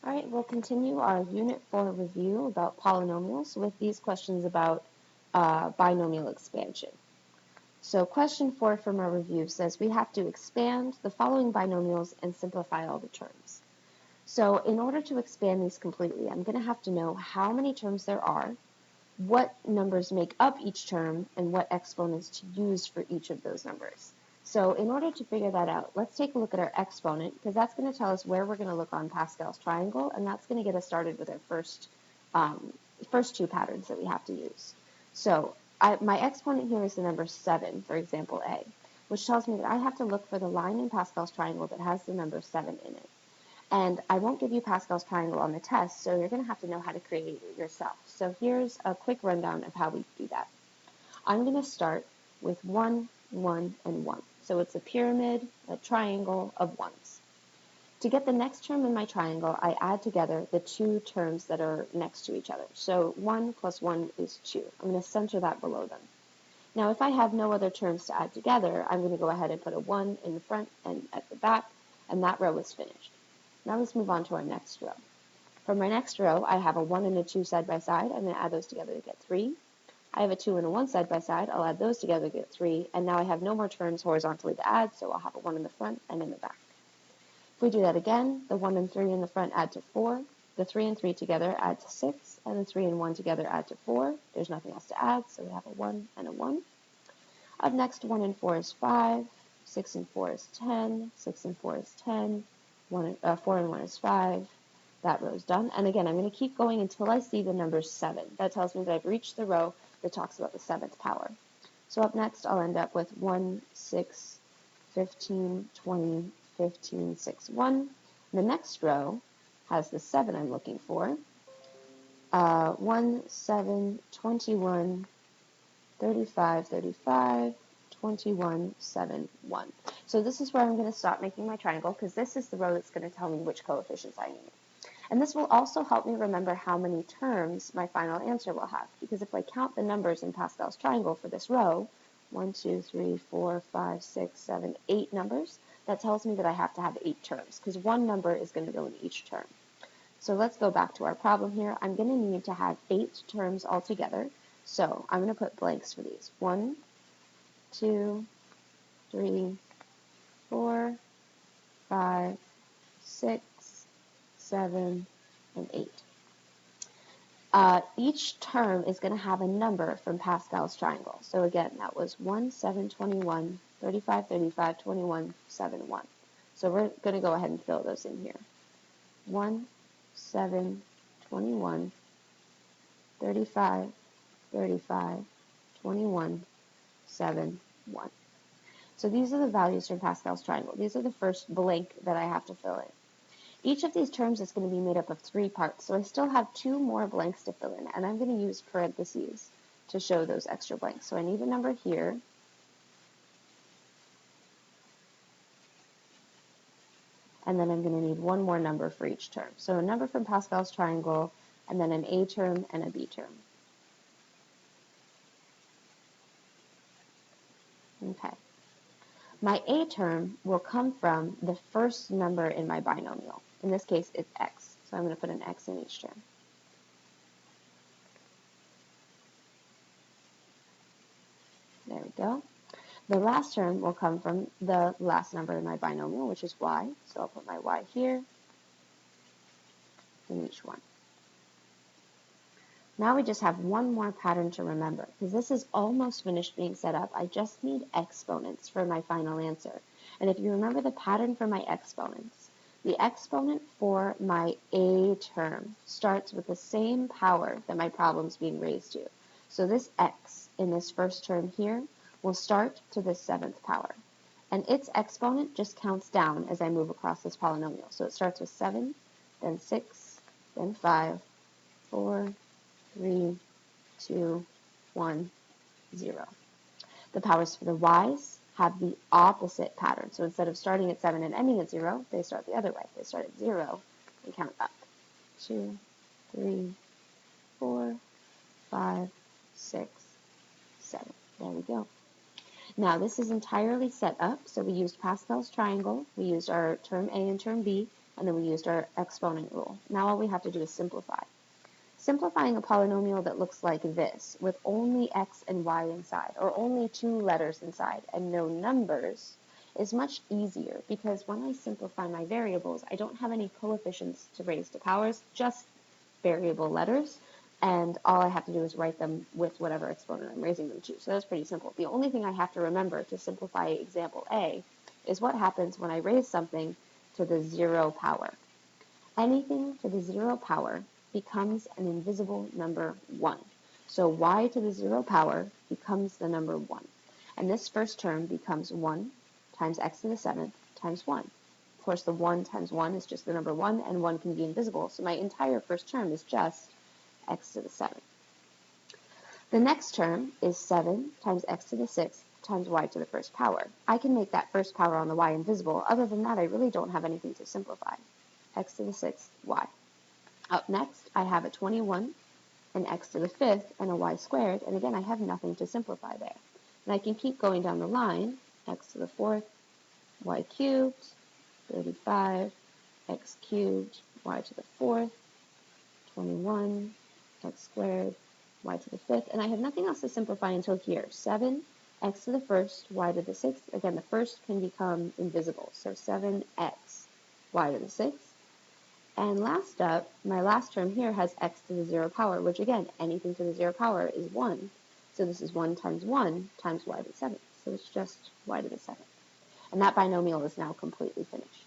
All right, we'll continue our Unit 4 review about polynomials with these questions about binomial expansion. So question 4 from our review says we have to expand the following binomials and simplify all the terms. So in order to expand these completely, I'm going to have to know how many terms there are, what numbers make up each term, and what exponents to use for each of those numbers. So in order to figure that out, let's take a look at our exponent, because that's going to tell us where we're going to look on Pascal's triangle, and that's going to get us started with our first two patterns that we have to use. So my exponent here is the number 7, for example, A, which tells me that I have to look for the line in Pascal's triangle that has the number 7 in it. And I won't give you Pascal's triangle on the test, so you're going to have to know how to create it yourself. So here's a quick rundown of how we do that. I'm going to start with 1, 1, and 1. So it's a pyramid, a triangle of ones. To get the next term in my triangle, I add together the two terms that are next to each other. So 1 plus 1 is 2. I'm going to center that below them. Now, if I have no other terms to add together, I'm going to go ahead and put a 1 in the front and at the back, and that row is finished. Now let's move on to our next row. For my next row, I have a 1 and a 2 side by side. I'm going to add those together to get 3. I have a 2 and a 1 side by side. I'll add those together to get 3. And now I have no more terms horizontally to add, so I'll have a 1 in the front and in the back. If we do that again, the 1 and 3 in the front add to 4. The 3 and 3 together add to 6. And the 3 and 1 together add to 4. There's nothing else to add, so we have a 1 and a 1. Up next, 1 and 4 is 5. 6 and 4 is 10. 6 and 4 is 10. 4 and 1 is 5. That row is done. And again, I'm going to keep going until I see the number 7. That tells me that I've reached the row that talks about the 7th power. So up next, I'll end up with 1, 6, 15, 20, 15, 6, 1. The next row has the 7 I'm looking for. 1, 7, 21, 35, 35, 21, 7, 1. So this is where I'm going to stop making my triangle, because this is the row that's going to tell me which coefficients I need. And this will also help me remember how many terms my final answer will have, because if I count the numbers in Pascal's triangle for this row, 1, 2, 3, 4, 5, 6, 7, 8 numbers, that tells me that I have to have 8 terms, because one number is going to go in each term. So let's go back to our problem here. I'm going to need to have 8 terms altogether. So I'm going to put blanks for these. 1, 2, 3, 4, 5, 6, 7, and 8. Each term is going to have a number from Pascal's triangle. So again, that was 1, 7, 21, 35, 35, 21, 7, 1. So we're going to go ahead and fill those in here. 1, 7, 21, 35, 35, 21, 7, 1. So these are the values from Pascal's triangle. These are the first blank that I have to fill in. Each of these terms is going to be made up of 3 parts, so I still have 2 more blanks to fill in, and I'm going to use parentheses to show those extra blanks. So I need a number here, and then I'm going to need one more number for each term. So a number from Pascal's triangle, and then an A term and a B term. Okay. My A term will come from the first number in my binomial. In this case, it's x. So I'm going to put an x in each term. There we go. The last term will come from the last number in my binomial, which is y. So I'll put my y here in each one. Now we just have one more pattern to remember, because this is almost finished being set up. I just need exponents for my final answer. And if you remember the pattern for my exponents, the exponent for my A term starts with the same power that my problem's being raised to. So this x in this first term here will start to the 7th power. And its exponent just counts down as I move across this polynomial. So it starts with 7, then 6, then 5, 4, 3, 2, 1, 0. The powers for the y's have the opposite pattern. So instead of starting at 7 and ending at 0, they start the other way. They start at 0 and count up. 2, 3, 4, 5, 6, 7. There we go. Now this is entirely set up. So we used Pascal's triangle. We used our term A and term B. and then we used our exponent rule. Now all we have to do is simplify. Simplifying a polynomial that looks like this, with only x and y inside, or only 2 letters inside and no numbers, is much easier because when I simplify my variables, I don't have any coefficients to raise to powers, just variable letters, and all I have to do is write them with whatever exponent I'm raising them to. So that's pretty simple. The only thing I have to remember to simplify example A is what happens when I raise something to the 0 power. Anything to the 0 power becomes an invisible number 1. So y to the 0 power becomes the number 1. And this first term becomes 1 times x to the 7th times 1. Of course, the 1 times 1 is just the number 1, and 1 can be invisible. So my entire first term is just x to the 7th. The next term is 7 times x to the 6th times y to the first power. I can make that first power on the y invisible. Other than that, I really don't have anything to simplify. X to the 6th, y. Up next, I have a 21, an x to the 5th, and a y squared, and again, I have nothing to simplify there. And I can keep going down the line, x to the 4th, y cubed, 35, x cubed, y to the 4th, 21, x squared, y to the 5th, and I have nothing else to simplify until here. 7, x to the 1st, y to the 6th. Again, the first can become invisible, so 7x, y to the 6th. And last up, my last term here has x to the 0 power, which again, anything to the 0 power is 1. So this is 1 times y to the 7th. So it's just y to the 7th. And that binomial is now completely finished.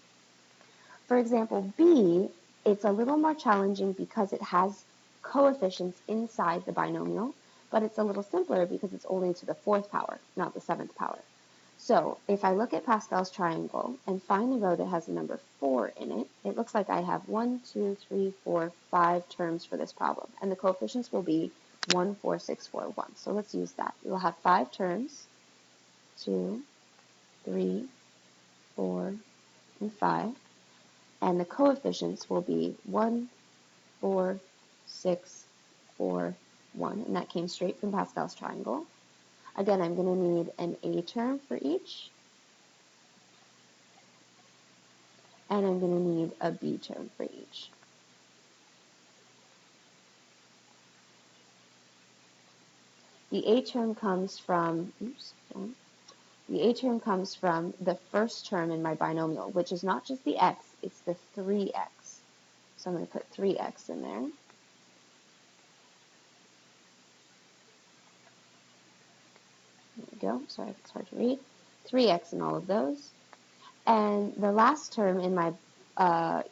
For example, B, it's a little more challenging because it has coefficients inside the binomial, but it's a little simpler because it's only to the 4th power, not the 7th power. So if I look at Pascal's triangle and find the row that has the number 4 in it, it looks like I have 1, 2, 3, 4, 5 terms for this problem. And the coefficients will be 1, 4, 6, 4, 1. So let's use that. We'll have 5 terms, 2, 3, 4, and 5. And the coefficients will be 1, 4, 6, 4, 1. And that came straight from Pascal's triangle. Again, I'm going to need an A term for each, and I'm going to need a B term for each. The A term comes from, the first term in my binomial, which is not just the x, it's the 3x. So I'm going to put 3x in there. There we go. Sorry, it's hard to read. 3x in all of those. And the last term in my,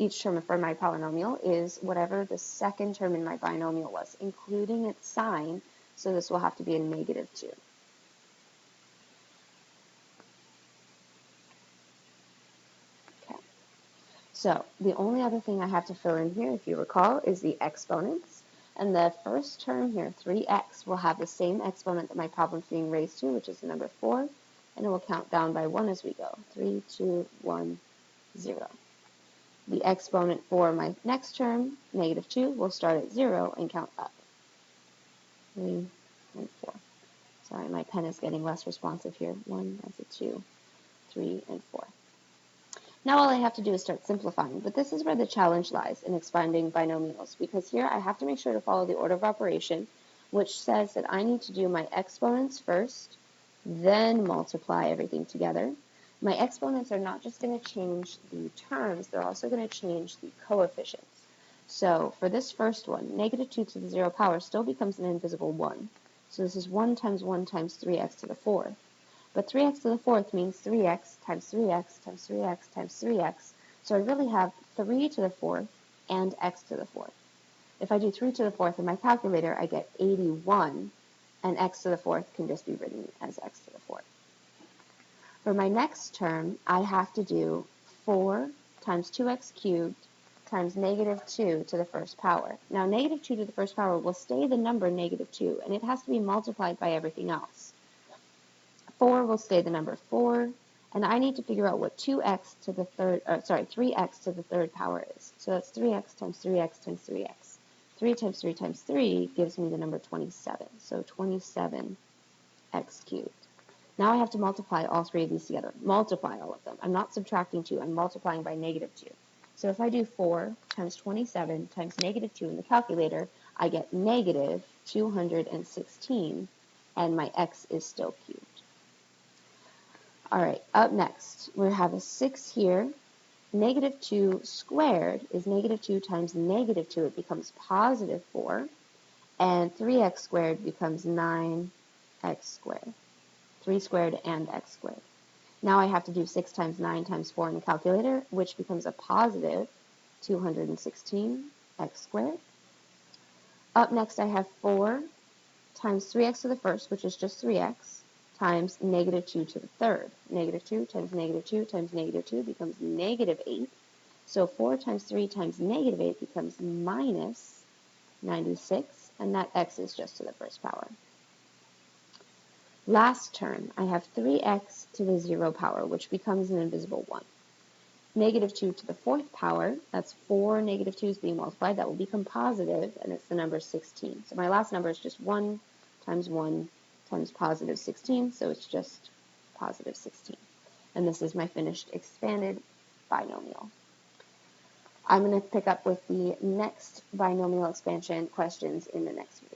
each term for my polynomial is whatever the second term in my binomial was, including its sign, so this will have to be a negative 2. Okay. So the only other thing I have to fill in here, if you recall, is the exponents. And the first term here, 3x, will have the same exponent that my problem's being raised to, which is the number 4, and it will count down by 1 as we go. 3, 2, 1, 0. The exponent for my next term, negative 2, will start at 0 and count up. 3 and 4. Sorry, my pen is getting less responsive here. 1, that's a 2, 3, and 4. Now all I have to do is start simplifying, but this is where the challenge lies in expanding binomials, because here I have to make sure to follow the order of operation, which says that I need to do my exponents first, then multiply everything together. My exponents are not just going to change the terms, they're also going to change the coefficients. So for this first one, negative 2 to the 0 power still becomes an invisible 1. So this is 1 times 3x to the 4th. But 3x to the 4th means 3x times 3x times 3x times 3x. So I really have 3 to the 4th and x to the 4th. If I do 3 to the 4th in my calculator, I get 81, and x to the 4th can just be written as x to the 4th. For my next term, I have to do 4 times 2x cubed times negative 2 to the first power. Now, negative 2 to the first power will stay the number negative 2, and it has to be multiplied by everything else. 4 will stay the number 4, and I need to figure out what 3x to the third power is. So that's 3x times 3x times 3x. 3 times 3 times 3 gives me the number 27. So 27x cubed. Now I have to multiply all 3 of these together. Multiply all of them. I'm not subtracting 2. I'm multiplying by negative 2. So if I do 4 times 27 times negative 2 in the calculator, I get negative 216, and my x is still cubed. All right, up next, we have a 6 here. Negative 2 squared is negative 2 times negative 2. It becomes positive 4. And 3x squared becomes 9x squared. 3 squared and x squared. Now I have to do 6 times 9 times 4 in the calculator, which becomes a positive 216x squared. Up next, I have 4 times 3x to the first, which is just 3x, times negative 2 to the third. Negative 2 times negative 2 times negative 2 becomes negative 8. So 4 times 3 times negative 8 becomes minus 96, and that x is just to the first power. Last term, I have 3x to the 0 power, which becomes an invisible 1. Negative 2 to the 4th power, that's 4 negative 2's being multiplied, that will become positive, and it's the number 16. So my last number is just 1 times positive 16, so it's just positive 16. And this is my finished expanded binomial. I'm going to pick up with the next binomial expansion questions in the next video.